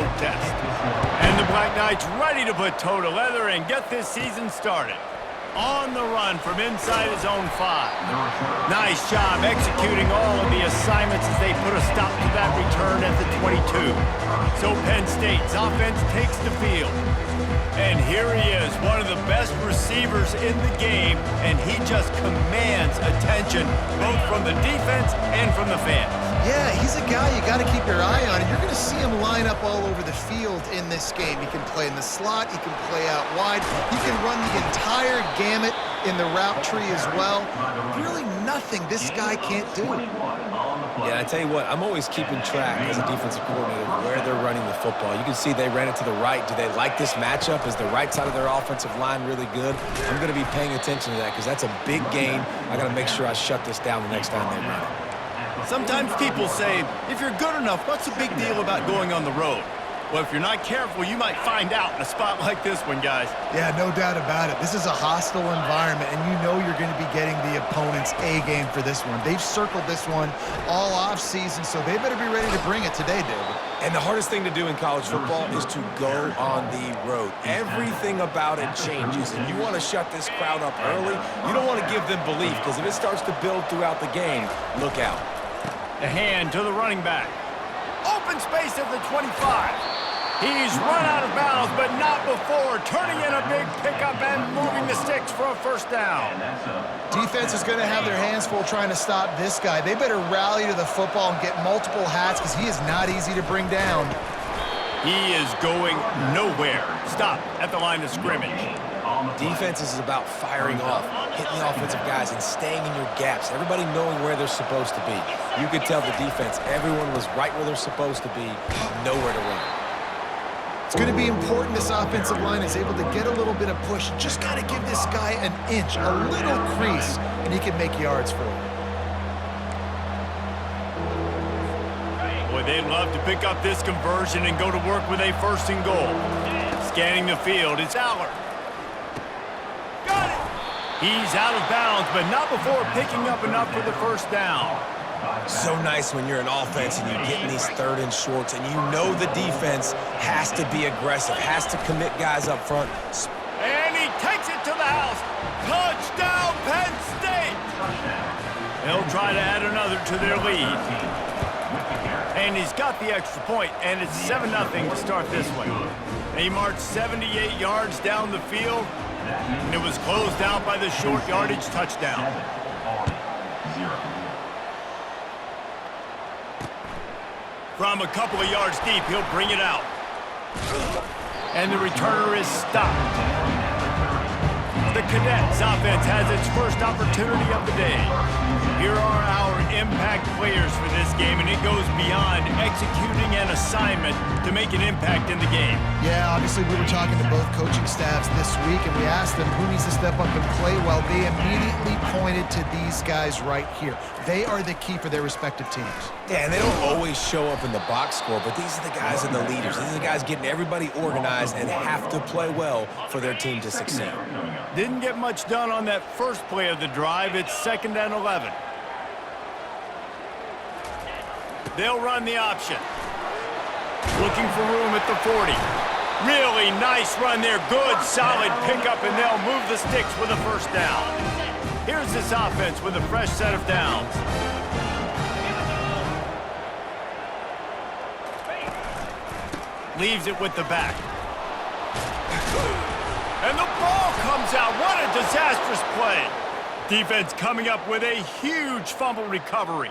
road test. And the Black Knights ready to put toe to leather and get this season started. On the run from inside his own 5. Nice job executing all of the assignments as they put a stop to that return at the 22. So Penn State's offense takes the field. And here he is, one of the best receivers in the game, and he just commands attention both from the defense and from the fans. Yeah, he's a guy you got to keep your eye on, and you're going to see him line up all over the field in this game. He can play in the slot, he can play out wide, he can run the entire gamut in the route tree as well. Really nothing this guy can't do. Yeah, I tell you what, I'm always keeping track as a defensive coordinator of where they're running the football. You can see they ran it to the right. Do they like this matchup? Is the right side of their offensive line really good? I'm going to be paying attention to that because that's a big gain. I got to make sure I shut this down the next time they run it. Sometimes people say, if you're good enough, what's the big deal about going on the road? Well, if you're not careful, you might find out in a spot like this one, guys. Yeah, no doubt about it. This is a hostile environment, and you know you're going to be getting the opponent's A game for this one. They've circled this one all offseason, so they better be ready to bring it today, David. And the hardest thing to do in college football is to go on the road. Everything about it changes, and you want to shut this crowd up early. You don't want to give them belief, because if it starts to build throughout the game, look out. The hand to the running back. Open space at the 25. He's run out of bounds, but not before turning in a big pickup and moving the sticks for a first down. Defense is going to have their hands full trying to stop this guy. They better rally to the football and get multiple hats because he is not easy to bring down. He is going nowhere. Stop at the line of scrimmage. Defense is about firing off, hitting the offensive guys, and staying in your gaps. Everybody knowing where they're supposed to be. You could tell the defense, everyone was right where they're supposed to be, nowhere to run. It's going to be important this offensive line is able to get a little bit of push. Just got to give this guy an inch, a little crease, and he can make yards for you. Boy, they'd love to pick up this conversion and go to work with a first and goal. Scanning the field, it's Aller. Got it! He's out of bounds, but not before picking up enough for the first down. So nice when you're an offense and you get in these third and shorts and you know the defense has to be aggressive, has to commit guys up front. And he takes it to the house. Touchdown, Penn State! They'll try to add another to their lead. And he's got the extra point, and it's 7-0 to start this one. He marched 78 yards down the field, and it was closed out by the short yardage touchdown. From a couple of yards deep, he'll bring it out. And the returner is stopped. The Cadets offense has its first opportunity of the day. Here are our impact players for this game, and it goes beyond executing an assignment to make an impact in the game. Yeah, obviously we were talking to both coaching staffs this week, and we asked them who needs to step up and play well. They immediately pointed to these guys right here. They are the key for their respective teams. Yeah, and they don't always show up in the box score, but these are the guys and the leaders. These are the guys getting everybody organized and have to play well for their team to succeed. Didn't get much done on that first play of the drive. It's 2nd and 11. They'll run the option. Looking for room at the 40. Really nice run there. Good, solid pickup, and they'll move the sticks with a first down. Here's this offense with a fresh set of downs. Leaves it with the back. And the ball comes out. What a disastrous play. Defense coming up with a huge fumble recovery.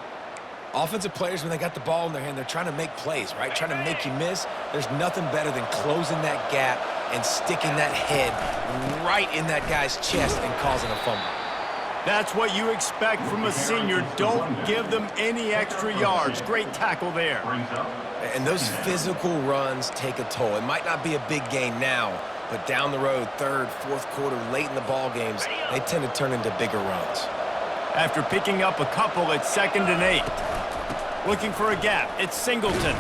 Offensive players, when they got the ball in their hand, they're trying to make plays, right? Trying to make you miss. There's nothing better than closing that gap and sticking that head right in that guy's chest and causing a fumble. That's what you expect from a senior. Don't give them any extra yards. Great tackle there. And those physical runs take a toll. It might not be a big gain now, but down the road, third, fourth quarter, late in the ball games, they tend to turn into bigger runs. After picking up a couple, it's 2nd and 8. Looking for a gap. It's Singleton.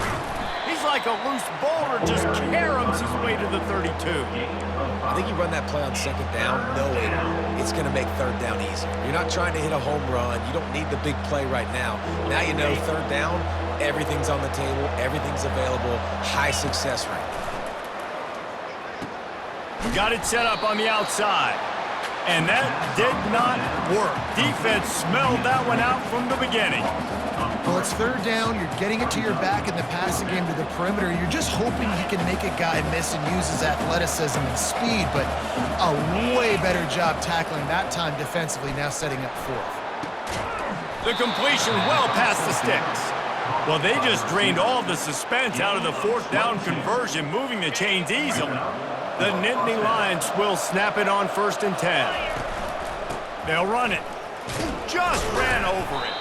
He's like a loose boulder just caroms his way to the 32. I think you run that play on second down knowing it's going to make third down easy. You're not trying to hit a home run. You don't need the big play right now. Now you know third down, everything's on the table, everything's available, high success rate. Got it set up on the outside. And that did not work. Defense smelled that one out from the beginning. Well, it's third down. You're getting it to your back in the passing game to the perimeter. You're just hoping he can make a guy miss and use his athleticism and speed, but a way better job tackling that time defensively, now setting up fourth. The completion well past the sticks. Well, they just drained all the suspense out of the fourth down conversion, moving the chains easily. The Nittany Lions will snap it on 1st and 10. They'll run it. Just ran over it.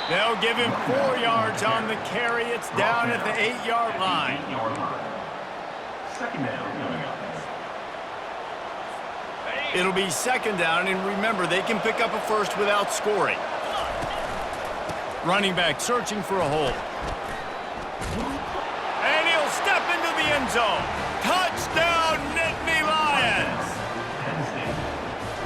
They'll give him 4 yards on the carry. It's down at the 8-yard line. Second down. It'll be second down, and remember, they can pick up a first without scoring. Running back searching for a hole. And he'll step into the end zone. Touchdown, Nittany Lions!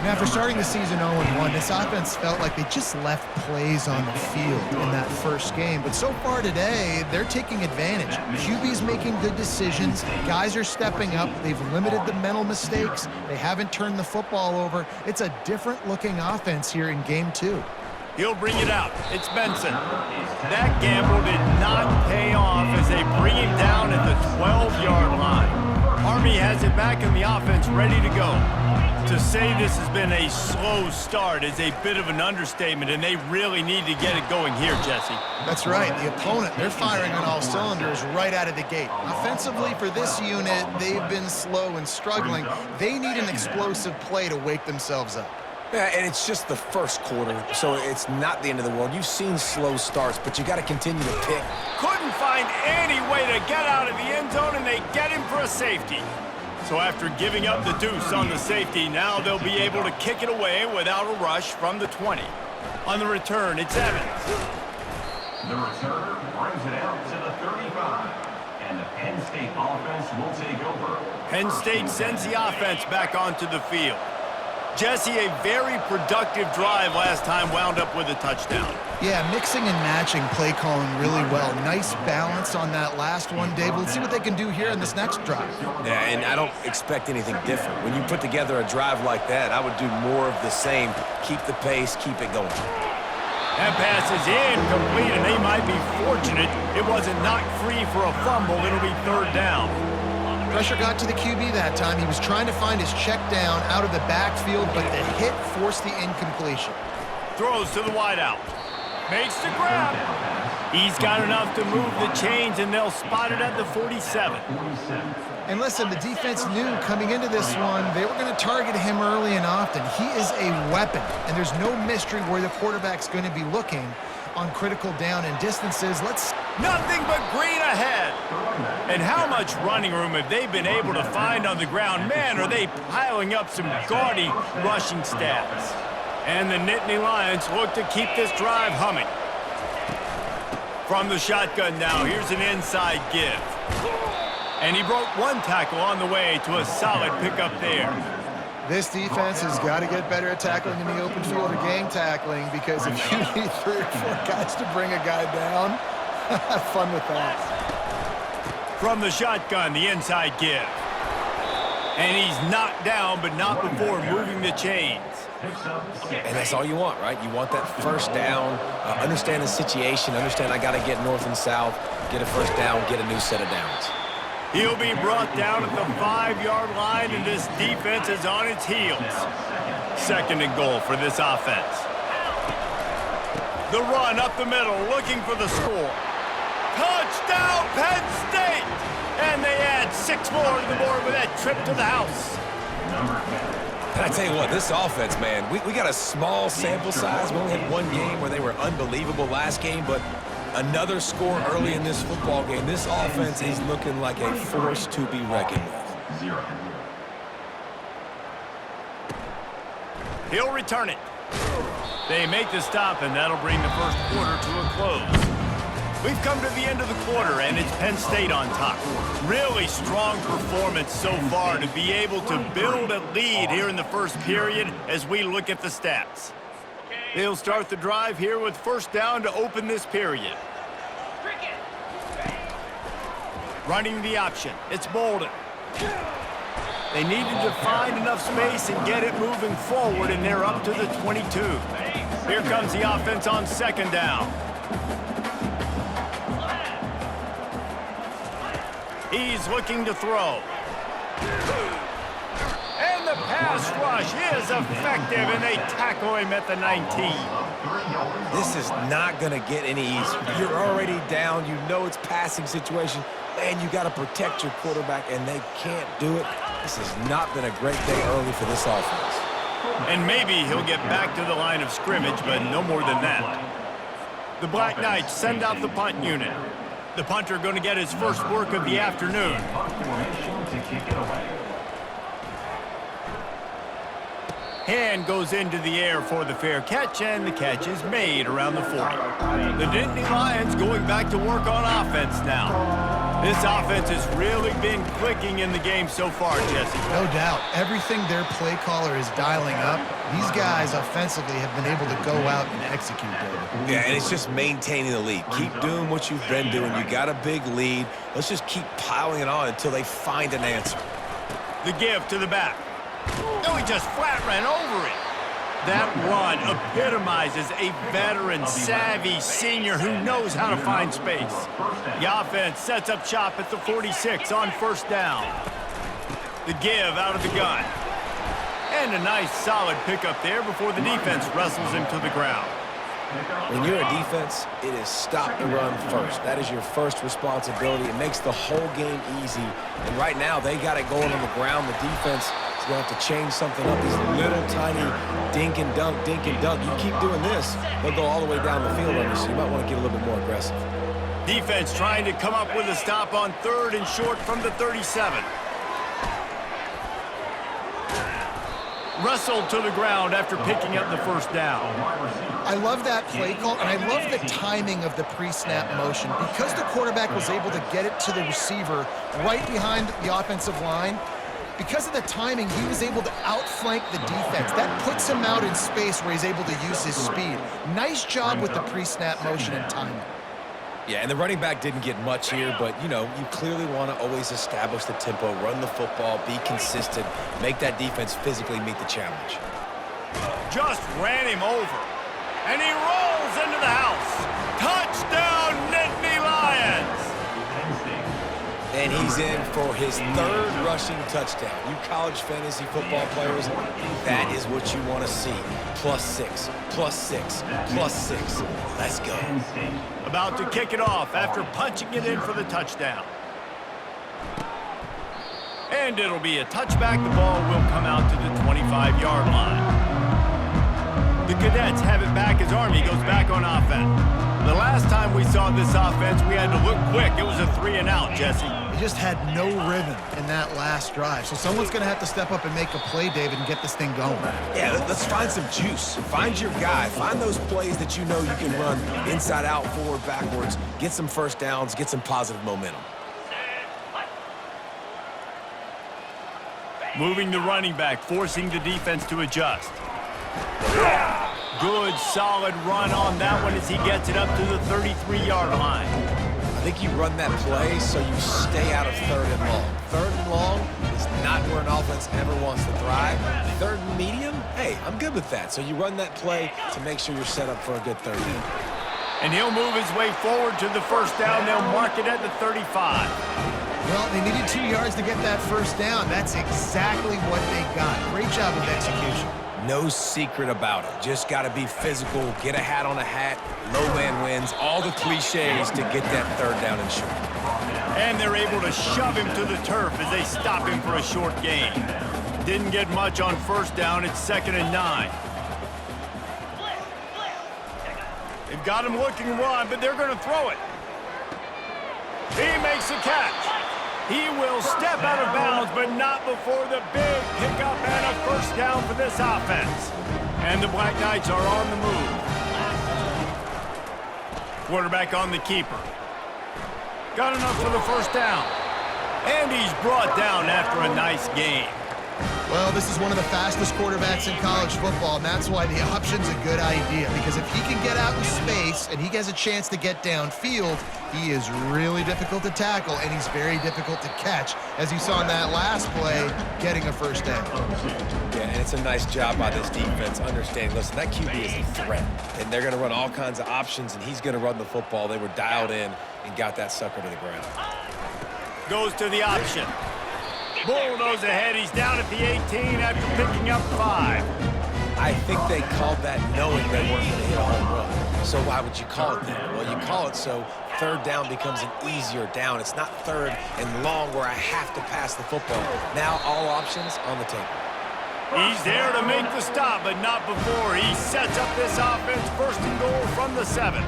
Now, after starting the season 0-1, this offense felt like they just left plays on the field in that first game. But so far today, they're taking advantage. QB's making good decisions. Guys are stepping up. They've limited the mental mistakes. They haven't turned the football over. It's a different-looking offense here in Game 2. He'll bring it out. It's Benson. That gamble did not pay off as they bring him down at the 12-yard line. Army has it back in the offense ready to go. To say this has been a slow start is a bit of an understatement, and they really need to get it going here, Jesse. That's right. The opponent, they're firing on all cylinders right out of the gate. Offensively, for this unit, they've been slow and struggling. They need an explosive play to wake themselves up. Yeah, and it's just the first quarter, so it's not the end of the world. You've seen slow starts, but you got to continue to pick. Couldn't find any way to get out of the end zone, and they get him for a safety. So after giving up the deuce on the safety, now they'll be able to kick it away without a rush from the 20. On the return, it's Evans. The returner brings it out to the 35. And the Penn State offense will take over. Penn State sends the offense back onto the field. Jesse, a very productive drive last time wound up with a touchdown. Yeah, mixing and matching play calling really well. Nice balance on that last one, Dave. Let's see what they can do here in this next drive. Yeah, and I don't expect anything different. When you put together a drive like that, I would do more of the same. Keep the pace, keep it going. That pass is incomplete, and they might be fortunate it wasn't knocked free for a fumble. It'll be third down. Pressure got to the QB that time. He was trying to find his check down out of the backfield, but the hit forced the incompletion. Throws to the wideout. Makes the grab. He's got enough to move the chains, and they'll spot it at the 47. And listen, the defense knew coming into this one, they were going to target him early and often. He is a weapon, and there's no mystery where the quarterback's going to be looking on critical down and distances. Nothing but green ahead. And how much running room have they been able to find on the ground? Man, are they piling up some gaudy rushing stats. And the Nittany Lions look to keep this drive humming. From the shotgun now, here's an inside give. And he broke one tackle on the way to a solid pickup there. This defense has got to get better at tackling in the open field or gang tackling, because if you need 3 or 4 guys to bring a guy down, have fun with that. From the shotgun, the inside give. And he's knocked down, but not before moving the chains. And that's all you want, right? You want that first down, understand the situation, understand I got to get north and south, get a first down, get a new set of downs. He'll be brought down at the 5-yard line, and this defense is on its heels. Second and goal for this offense. The run up the middle, looking for the score. Touchdown, Penn State! And they add 6 more to the board with that trip to the house. And I tell you what, this offense, man, we got a small sample size. We only had one game where they were unbelievable last game, but another score early in this football game. This offense is looking like a force to be reckoned with. He'll return it. They make the stop, and that'll bring the first quarter to a close. We've come to the end of the quarter, and it's Penn State on top. Really strong performance so far to be able to build a lead here in the first period as we look at the stats. They'll start the drive here with first down to open this period. Running the option. It's Bolden. They needed to find enough space and get it moving forward, and they're up to the 22. Here comes the offense on second down. He's looking to throw. And the pass rush is effective, and they tackle him at the 19. This is not going to get any easier. You're already down. You know it's passing situation, and you got to protect your quarterback, and they can't do it. This has not been a great day early for this offense. And maybe he'll get back to the line of scrimmage, but no more than that. The Black Knights send out the punt unit. The punter going to get his first work of the afternoon. Hand goes into the air for the fair catch, and the catch is made around the 40. The Nittany Lions going back to work on offense now. This offense has really been clicking in the game so far, Jesse. No doubt. Everything their play caller is dialing up, these guys offensively have been able to go out and execute, David. Yeah, and it's just maintaining the lead. Keep doing what you've been doing. You got a big lead. Let's just keep piling it on until they find an answer. The give to the back. No, he just flat ran over it. That run epitomizes a veteran, savvy senior who knows how to find space. The offense sets up shop at the 46 on first down. The give out of the gun. And a nice solid pickup there before the defense wrestles him to the ground. When you're a defense, it is stop the run first. That is your first responsibility. It makes the whole game easy. And right now, they got it going on the ground. The defense is going to have to change something up. These little tiny dink and dunk, dink and dunk. You keep doing this, they'll go all the way down the field on you, so you might want to get a little bit more aggressive. Defense trying to come up with a stop on third and short from the 37. Wrestled to the ground after picking up the first down. I love that play call, and I love the timing of the pre-snap motion. Because the quarterback was able to get it to the receiver right behind the offensive line, because of the timing, he was able to outflank the defense. That puts him out in space where he's able to use his speed. Nice job with the pre-snap motion and timing. Yeah, and the running back didn't get much here, but, you know, you clearly want to always establish the tempo, run the football, be consistent, make that defense physically meet the challenge. Just ran him over, and he rolls into the house. Touchdown, Nittany Lions! And he's in for his third rushing touchdown. You college fantasy football players, that is what you want to see. +6, +6, +6. Let's go. About to kick it off after punching it in for the touchdown. And it'll be a touchback. The ball will come out to the 25-yard line. The Cadets have it back as Army goes back on offense. The last time we saw this offense, we had to look quick. It was a 3-and-out, Jesse. He just had no rhythm in that last drive. So someone's going to have to step up and make a play, David, and get this thing going. Yeah, let's find some juice. Find your guy. Find those plays that you know you can run inside out, forward, backwards. Get some first downs. Get some positive momentum. Moving the running back, forcing the defense to adjust. Good, solid run on that one as he gets it up to the 33-yard line. I think you run that play so you stay out of third and long. Third and long is not where an offense ever wants to thrive. Third and medium, hey, I'm good with that. So you run that play to make sure you're set up for a good third down. And he'll move his way forward to the first down. They'll mark it at the 35. Well, they needed 2 yards to get that first down. That's exactly what they got. Great job of execution. No secret about it. Just got to be physical, get a hat on a hat, low man wins, all the cliches to get that third down and short. And they're able to shove him to the turf as they stop him for a short gain. Didn't get much on first down. It's 2nd and 9. They've got him looking run, but they're going to throw it. He makes the catch. He will step out of bounds, but not before the big pickup and a first down for this offense. And the Black Knights are on the move. Quarterback on the keeper. Got enough for the first down. And he's brought down after a nice gain. Well, this is one of the fastest quarterbacks in college football, and that's why the option's a good idea, because if he can get out in space and he has a chance to get downfield, he is really difficult to tackle, and he's very difficult to catch, as you saw in that last play, getting a first down. Yeah, and it's a nice job by this defense understanding, listen, that QB is a threat, and they're going to run all kinds of options, and he's going to run the football. They were dialed in and got that sucker to the ground. Goes to the option. Bulldoze ahead. He's down at the 18 after picking up 5. I think they called that knowing they weren't going to hit a home run. So why would you call it that? Well, you call it so third down becomes an easier down. It's not third and long where I have to pass the football. Now all options on the table. He's there to make the stop, but not before. He sets up this offense, first and goal from the 7.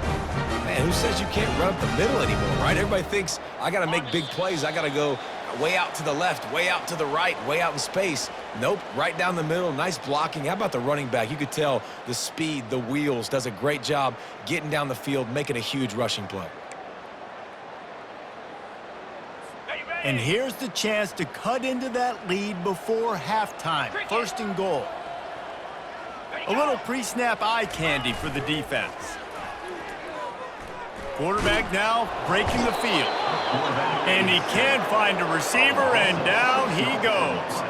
Man, who says you can't run up the middle anymore, right? Everybody thinks I got to make big plays. I got to go way out to the left, way out to the right, way out in space. Nope, right down the middle, nice blocking. How about the running back? You could tell the speed, the wheels, does a great job getting down the field, making a huge rushing play. And here's the chance to cut into that lead before halftime. First and goal. A little pre-snap eye candy for the defense. Quarterback now breaking the field. And he can find a receiver, and down he goes.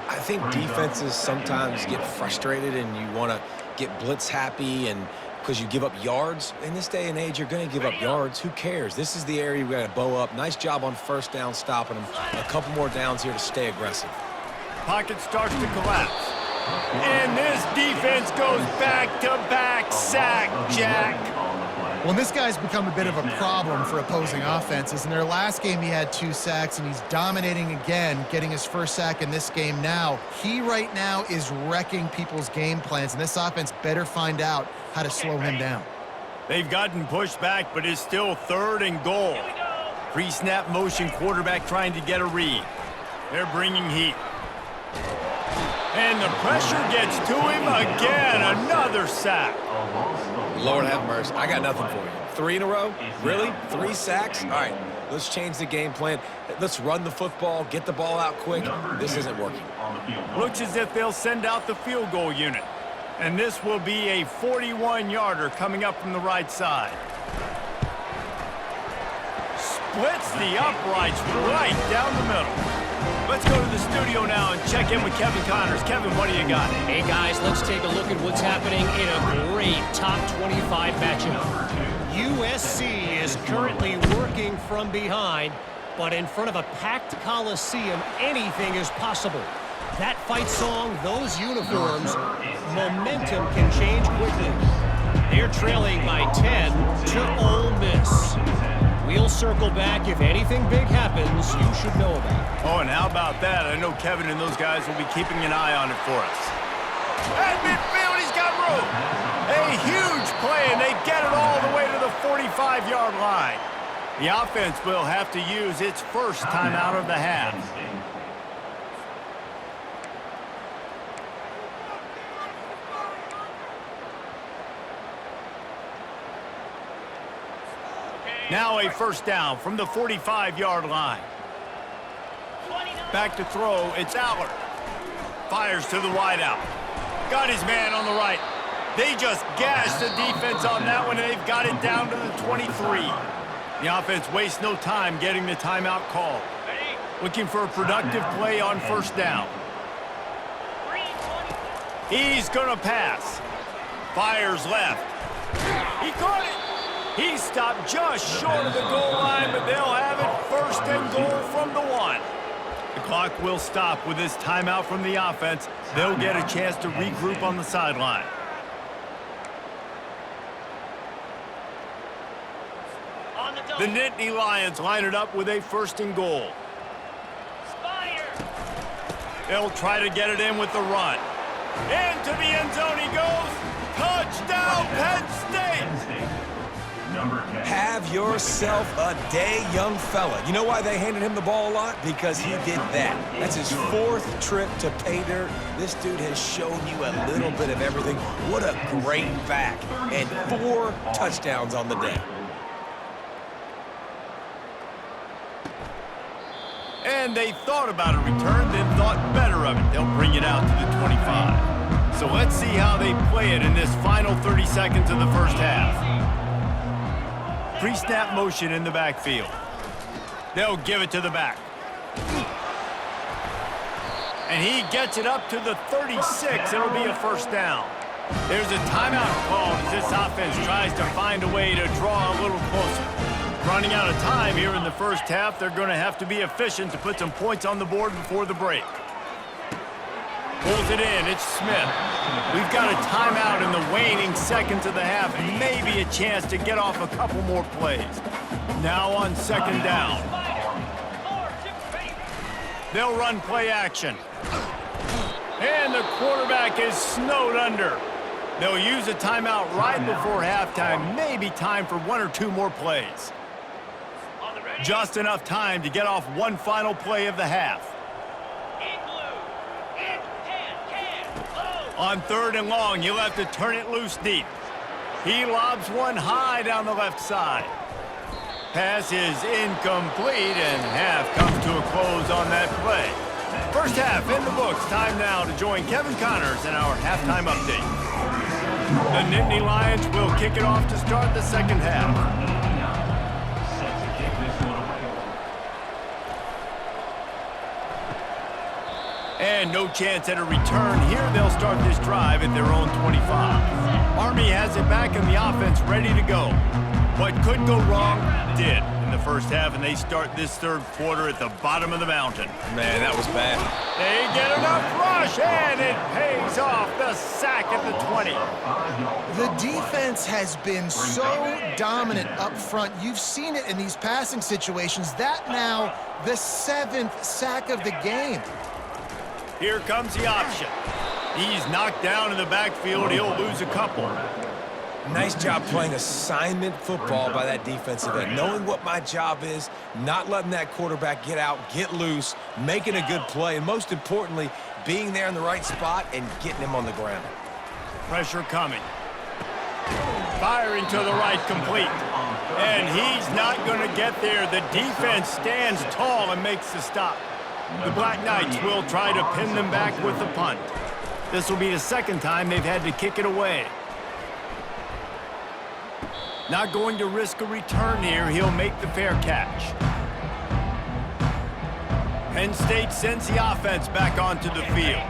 I think defenses sometimes get frustrated and you want to get blitz happy and because you give up yards. In this day and age, you're going to give up yards. Who cares? This is the area we got to bow up. Nice job on first down stopping them. A couple more downs here to stay aggressive. Pocket starts to collapse. And this defense goes back-to-back sack, Jack. Well, this guy's become a bit of a problem for opposing offenses. In their last game, he had 2 sacks, and he's dominating again, getting his first sack in this game now. He right now is wrecking people's game plans, and this offense better find out how to slow him down. They've gotten pushed back, but it's still third and goal. Pre-snap motion, quarterback trying to get a read. They're bringing heat. And the pressure gets to him again. Another sack. Lord have mercy. I got nothing for you. 3 in a row? Really? 3 sacks? All right, let's change the game plan. Let's run the football, get the ball out quick. This isn't working. Looks as if they'll send out the field goal unit. And this will be a 41-yarder coming up from the right side. Splits the uprights right down the middle. Let's go to the studio now and check in with Kevin Connors. Kevin, what do you got? Hey, guys, let's take a look at what's happening in a great top 25 matchup. USC is currently working from behind, but in front of a packed Coliseum, anything is possible. That fight song, those uniforms, momentum can change quickly. They're trailing by 10 to Ole Miss. We'll circle back. If anything big happens, you should know about it. Oh, and how about that? I know Kevin and those guys will be keeping an eye on it for us. At midfield, he's got room. A huge play, and they get it all the way to the 45-yard line. The offense will have to use its first timeout of the half. Now a first down from the 45-yard line. Back to throw, it's Allard. Fires to the wideout. Got his man on the right. They just gashed the defense on that one, and they've got it down to the 23. The offense wastes no time getting the timeout called. Looking for a productive play on first down. He's going to pass. Fires left. He caught it. He stopped just short of the goal line, but they'll have it first and goal from the 1. The clock will stop with this timeout from the offense. They'll get a chance to regroup on the sideline. The Nittany Lions line it up with a first and goal. They'll try to get it in with the run. Into the end zone he goes. Touchdown, Penn State! Have yourself a day, young fella. You know why they handed him the ball a lot? Because he did that. That's his 4th trip to pay dirt. This dude has shown you a little bit of everything. What a great back. And 4 touchdowns on the day. And they thought about a return, then thought better of it. They'll bring it out to the 25. So let's see how they play it in this final 30 seconds of the first half. Pre-snap motion in the backfield. They'll give it to the back. And he gets it up to the 36. It'll be a first down. There's a timeout called as this offense tries to find a way to draw a little closer. Running out of time here in the first half, they're going to have to be efficient to put some points on the board before the break. Pulls it in, it's Smith. We've got a timeout in the waning seconds of the half, maybe a chance to get off a couple more plays. Now on second down. They'll run play action. And the quarterback is snowed under. They'll use a timeout right before halftime, maybe time for one or two more plays. Just enough time to get off one final play of the half. On third and long, you'll have to turn it loose deep. He lobs one high down the left side. Pass is incomplete, and half comes to a close on that play. First half in the books. Time now to join Kevin Connors in our halftime update. The Nittany Lions will kick it off to start the second half. And no chance at a return here. They'll start this drive at their own 25. Army has it back in the offense ready to go. What could go wrong did in the first half, and they start this third quarter at the bottom of the mountain. Man, that was bad. They get enough rush, and it pays off. The sack at the 20. The defense has been so dominant up front. You've seen it in these passing situations. That now the 7th sack of the game. Here comes the option. He's knocked down in the backfield. He'll lose a couple. Nice job playing assignment football by that defensive end. Knowing what my job is, not letting that quarterback get out, get loose, making a good play, and most importantly, being there in the right spot and getting him on the ground. Pressure coming. Firing to the right, complete. And he's not going to get there. The defense stands tall and makes the stop. The Black Knights will try to pin them back with the punt. This will be the second time they've had to kick it away. Not going to risk a return here. He'll make the fair catch. Penn State sends the offense back onto the field.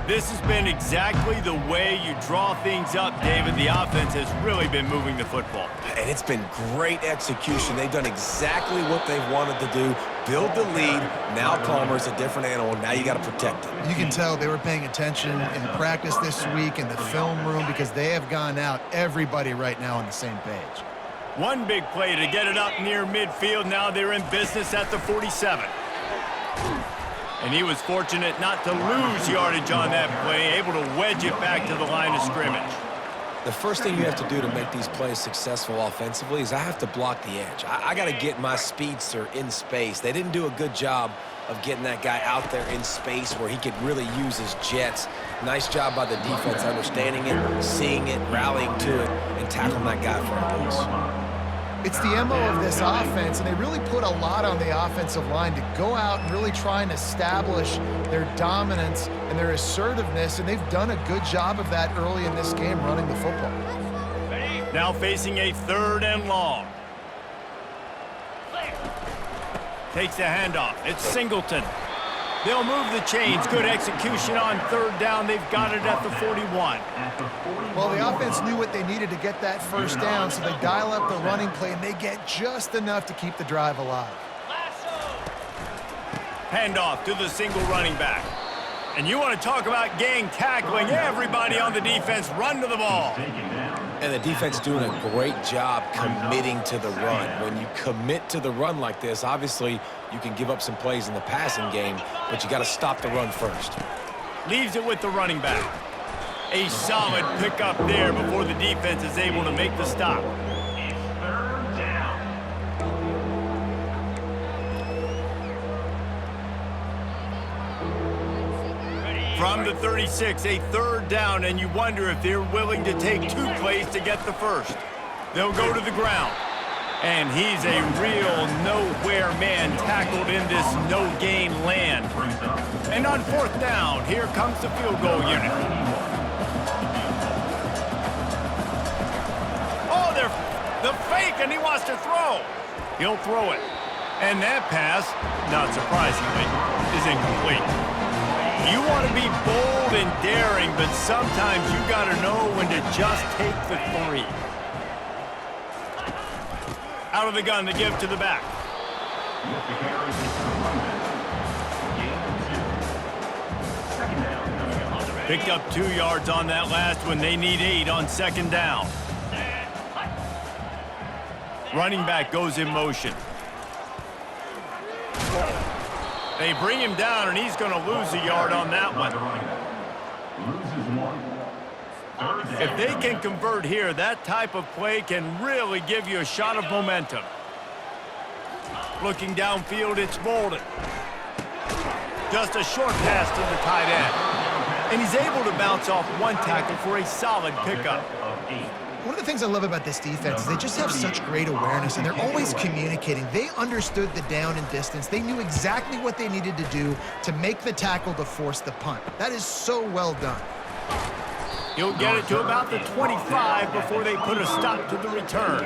This has been exactly the way you draw things up, David. The offense has really been moving the football. And it's been great execution. They've done exactly what they've wanted to do. Build the lead. Now Palmer's a different animal. Now you got to protect it. You can tell they were paying attention in practice this week in the film room because they have gone out, everybody right now on the same page. One big play to get it up near midfield. Now they're in business at the 47. And he was fortunate not to lose yardage on that play, able to wedge it back to the line of scrimmage. The first thing you have to do to make these plays successful offensively is I have to block the edge. I got to get my speedster in space. They didn't do a good job of getting that guy out there in space where he could really use his jets. Nice job by the defense understanding it, seeing it, rallying to it, and tackling that guy for a loss. It's the MO of this offense, and they really put a lot on the offensive line to go out and really try and establish their dominance and their assertiveness, and they've done a good job of that early in this game running the football. Now facing a third and long. Takes the handoff. It's Singleton. They'll move the chains. Good execution on third down. They've got it at the 41. Well, the offense knew what they needed to get that first down, so they dial up the running play, and they get just enough to keep the drive alive. Handoff to the single running back. And you want to talk about gang tackling. Everybody on the defense run to the ball. And the defense doing a great job committing to the run. When you commit to the run like this, obviously you can give up some plays in the passing game, but you got to stop the run first. Leaves it with the running back. A solid pickup there before the defense is able to make the stop. From the 36, a third down, and you wonder if they're willing to take two plays to get the first. They'll go to the ground. And he's a real nowhere man tackled in this no-gain land. And on 4th down, here comes the field goal unit. Oh, the fake, and he wants to throw. He'll throw it. And that pass, not surprisingly, is incomplete. You want to be bold and daring, but sometimes you got to know when to just take the 3. Out of the gun to give to the back. Picked up 2 yards on that last one. They need 8 on 2nd down. Running back goes in motion. They bring him down, and he's going to lose a yard on that one. If they can convert here, that type of play can really give you a shot of momentum. Looking downfield, it's Bolden. Just a short pass to the tight end. And he's able to bounce off 1 tackle for a solid pickup. One of the things I love about this defense is they just have such great awareness, and they're always communicating. They understood the down and distance. They knew exactly what they needed to do to make the tackle to force the punt. That is so well done. He'll get it to about the 25 before they put a stop to the return.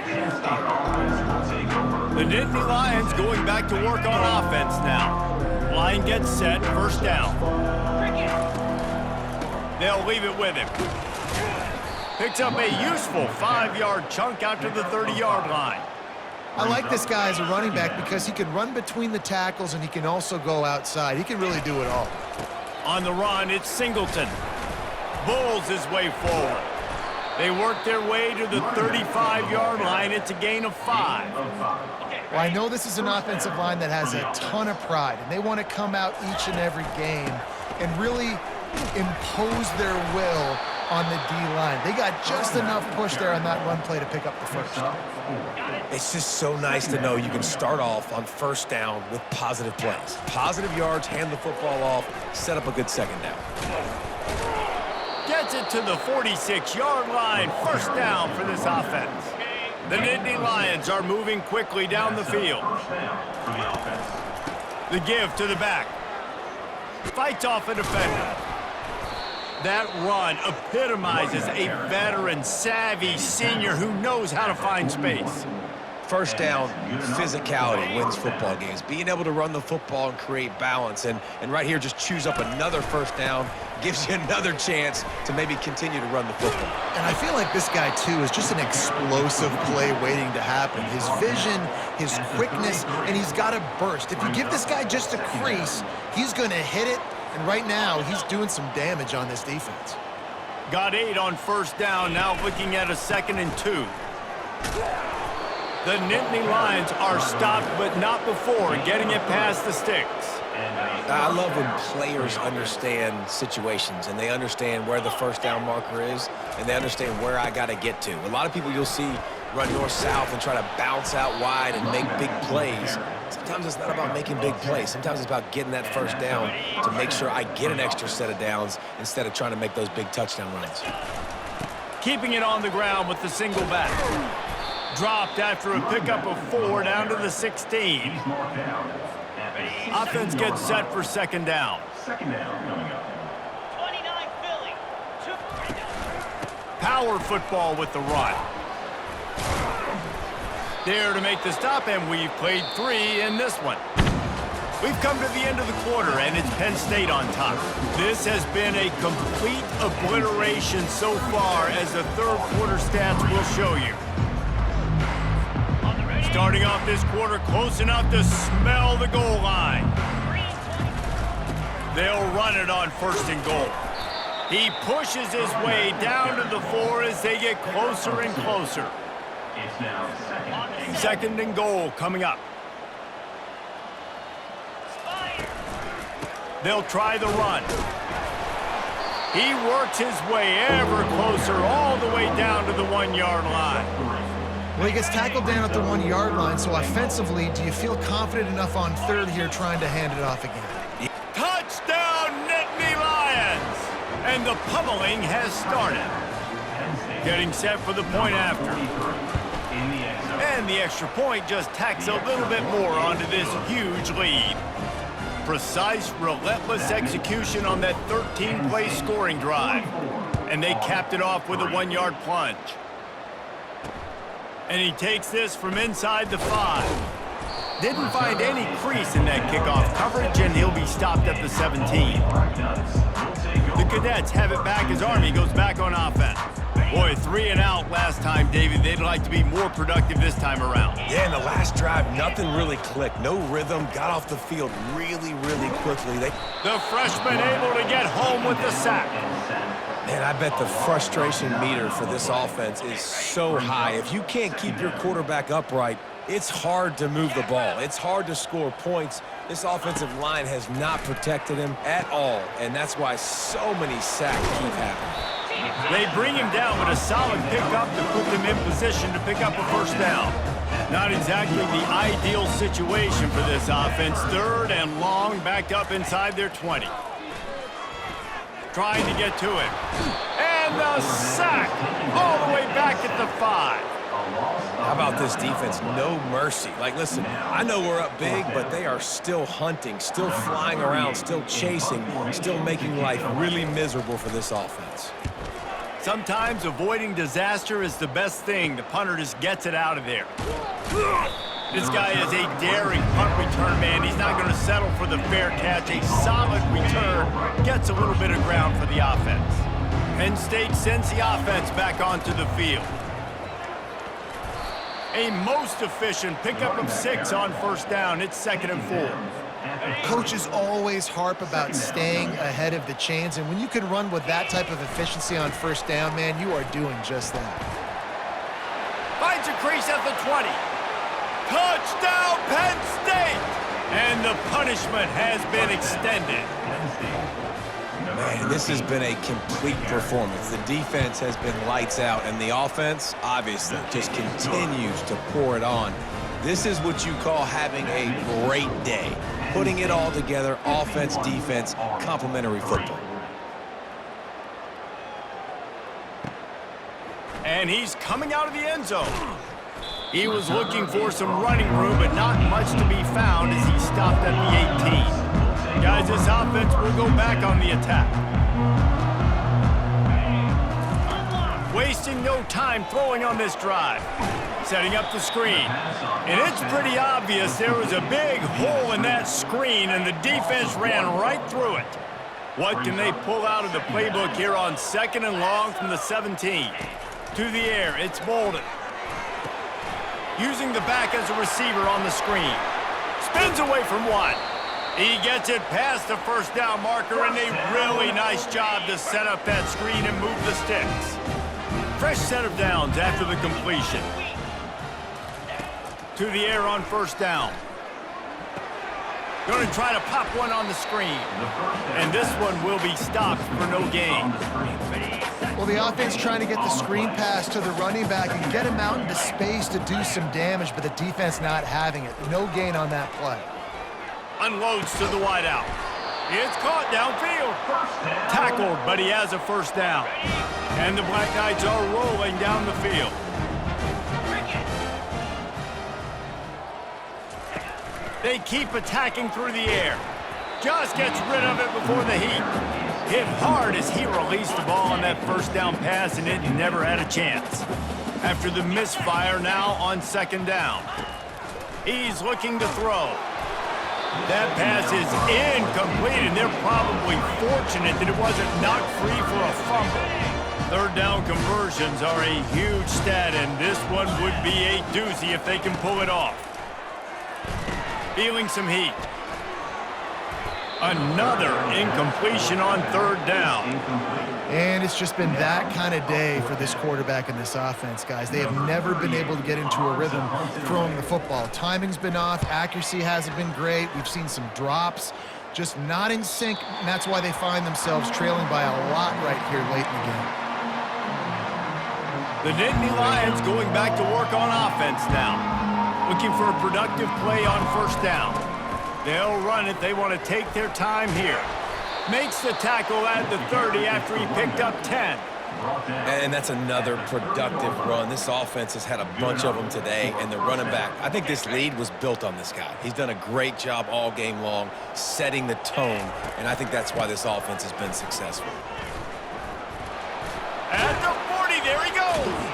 The Nittany Lions going back to work on offense now. Line gets set, 1st down. They'll leave it with him. Picks up a useful 5-yard chunk out to the 30-yard line. I like this guy as a running back because he can run between the tackles and he can also go outside. He can really do it all. On the run, it's Singleton. Bulls his way forward. They work their way to the 35-yard line. It's a gain of 5. Well, I know this is an offensive line that has a ton of pride, and they want to come out each and every game and really impose their will on the D-line. They got just enough push there on that run play to pick up the 1st. It's just so nice to know you can start off on 1st down with positive plays. Positive yards, hand the football off, set up a good 2nd down. Gets it to the 46-yard line. 1st down for this offense. The Nittany Lions are moving quickly down the field. The give to the back. Fights off a defender. That run epitomizes a veteran, savvy senior who knows how to find space. 1st down, physicality wins football games. Being able to run the football and create balance. And right here, just choose up another 1st down, gives you another chance to maybe continue to run the football. And I feel like this guy, too, is just an explosive play waiting to happen. His vision, his quickness, and he's got a burst. If you give this guy just a crease, he's going to hit it. And right now, he's doing some damage on this defense. Got 8 on 1st down, now looking at a 2nd and 2. The Nittany Lions are stopped, but not before getting it past the sticks. I love when players understand situations and they understand where the 1st down marker is and they understand where I got to get to. A lot of people you'll see run north-south and try to bounce out wide and make big plays. Sometimes it's not about making big plays. Sometimes it's about getting that 1st down to make sure I get an extra set of downs instead of trying to make those big touchdown runs. Keeping it on the ground with the single back. Dropped after a pickup of 4 down to the 16. Offense gets set for 2nd down. 2nd down coming up. 29 Philly. Power football with the run. There to make the stop, and we've played 3 in this one. We've come to the end of the quarter, and it's Penn State on top. This has been a complete obliteration so far, as the 3rd quarter stats will show you. Starting off this quarter close enough to smell the goal line. They'll run it on 1st and goal. He pushes his way down to the 4 as they get closer and closer. It's now 2nd and goal coming up. They'll try the run. He works his way ever closer all the way down to the 1-yard line. Well, he gets tackled down at the 1-yard line, so offensively, do you feel confident enough on 3rd here trying to hand it off again? Touchdown, Nittany Lions! And the pummeling has started. Getting set for the point after. And the extra point just tacks a little bit more onto this huge lead. Precise, relentless execution on that 13-play scoring drive. And they capped it off with a 1-yard plunge. And he takes this from inside the 5. Didn't find any crease in that kickoff coverage, and he'll be stopped at the 17. The Cadets have it back as Army goes back on offense. Boy, 3 and out last time, David. They'd like to be more productive this time around. Yeah, in the last drive, nothing really clicked. No rhythm, got off the field really quickly. The freshman able to get home with the sack. Man, I bet the frustration meter for this offense is so high. If you can't keep your quarterback upright, it's hard to move the ball. It's hard to score points. This offensive line has not protected him at all, and that's why so many sacks keep happening. They bring him down with a solid pickup to put them in position to pick up a first down. Not exactly the ideal situation for this offense. 3rd and long, backed up inside their 20. Trying to get to it. And the sack all the way back at the 5. How about this defense? No mercy. Like, listen, I know we're up big, but they are still hunting, still flying around, still chasing, still making life really miserable for this offense. Sometimes avoiding disaster is the best thing. The punter just gets it out of there. This guy is a daring punt return man. He's not going to settle for the fair catch. A solid return gets a little bit of ground for the offense. Penn State sends the offense back onto the field. A most efficient pickup of 6 on first down. It's 2nd and 4. Coaches always harp about staying ahead of the chains, and when you can run with that type of efficiency on first down, man, you are doing just that. Finds a crease at the 20. Touchdown, Penn State! And the punishment has been extended. Man, this has been a complete performance. The defense has been lights out, and the offense, obviously, just continues to pour it on. This is what you call having a great day. Putting it all together, offense, defense, complementary football. And he's coming out of the end zone. He was looking for some running room, but not much to be found as he stopped at the 18. Guys, this offense will go back on the attack. Wasting no time throwing on this drive. Setting up the screen. And it's pretty obvious there was a big hole in that screen, and the defense ran right through it. What can they pull out of the playbook here on 2nd and long from the 17? To the air, it's Bolden. Using the back as a receiver on the screen. Spins away from one. He gets it past the first down marker, and a really nice job to set up that screen and move the sticks. Fresh set of downs after the completion. To the air on first down. Going to try to pop one on the screen. And this one will be stopped for no gain. Well, the offense trying to get the screen pass to the running back and get him out into space to do some damage, but the defense not having it. No gain on that play. Unloads to the wideout. It's caught downfield. Tackled, but he has a first down. And the Black Knights are rolling down the field. They keep attacking through the air. Just gets rid of it before the heat. Hit hard as he released the ball on that first down pass, and it never had a chance. After the misfire, now on 2nd down. He's looking to throw. That pass is incomplete, and they're probably fortunate that it wasn't knocked free for a fumble. 3rd down conversions are a huge stat, and this one would be a doozy if they can pull it off. Feeling some heat. Another incompletion on 3rd down. And it's just been that kind of day for this quarterback and this offense, guys. They have never been able to get into a rhythm throwing the football. Timing's been off. Accuracy hasn't been great. We've seen some drops. Just not in sync, and that's why they find themselves trailing by a lot right here late in the game. The Nittany Lions going back to work on offense now. Looking for a productive play on first down. They'll run it. They want to take their time here. Makes the tackle at the 30 after he picked up 10. And that's another productive run. This offense has had a bunch of them today, and the running back, I think this lead was built on this guy. He's done a great job all game long setting the tone, and I think that's why this offense has been successful. At the 40, there he goes.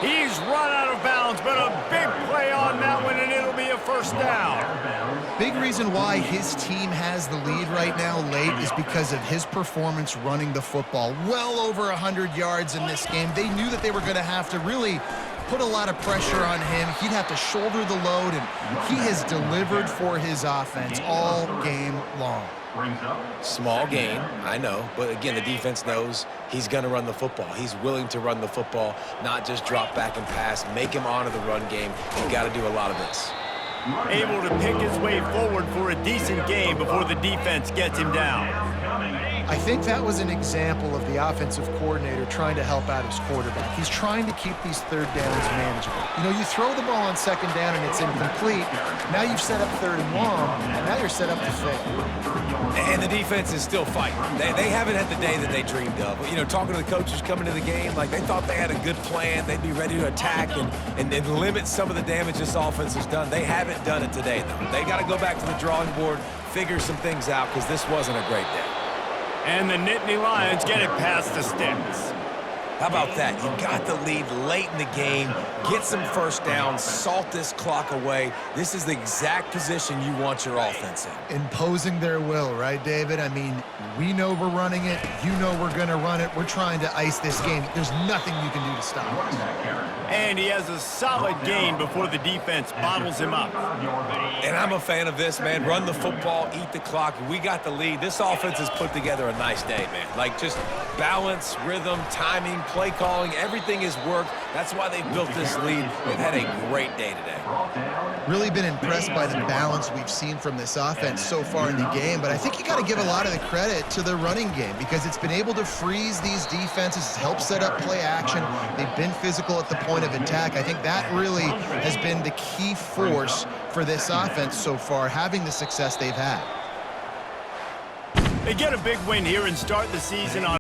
He's run out of bounds, but a big play on that one, and it'll be a first down. Big reason why his team has the lead right now late is because of his performance running the football. Well over 100 yards in this game. They knew that they were going to have to really put a lot of pressure on him. He'd have to shoulder the load, and he has delivered for his offense all game long. Small gain, I know, but again, the defense knows he's going to run the football. He's willing to run the football, not just drop back and pass, make him honor the run game. You've got to do a lot of this. Able to pick his way forward for a decent game before the defense gets him down. I think that was an example of the offensive coordinator trying to help out his quarterback. He's trying to keep these third downs manageable. You know, you throw the ball on second down and it's incomplete. Now you've set up third and long, and now you're set up to fail. And the defense is still fighting. They haven't had the day that they dreamed of. You know, talking to the coaches coming to the game, like they thought they had a good plan. They'd be ready to attack and limit some of the damage this offense has done. They haven't done it today, though. They got to go back to the drawing board, figure some things out, because this wasn't a great day. And the Nittany Lions get it past the sticks. How about that? You got the lead late in the game, get some first downs, salt this clock away. This is the exact position you want your offense in. Imposing their will, right, David? I mean, we know we're running it. You know we're going to run it. We're trying to ice this game. There's nothing you can do to stop us. And he has a solid gain before the defense bottles him up. And I'm a fan of this, man. Run the football, eat the clock. We got the lead. This offense has put together a nice day, man. Like, just balance, rhythm, timing, play calling, everything has worked. That's why they've built this lead. They've had a great day today. Really been impressed by the balance we've seen from this offense so far in the game, but I think you got to give a lot of the credit to the running game because it's been able to freeze these defenses, help set up play action. They've been physical at the point of attack. I think that really has been the key force for this offense so far, having the success they've had. They get a big win here and start the season on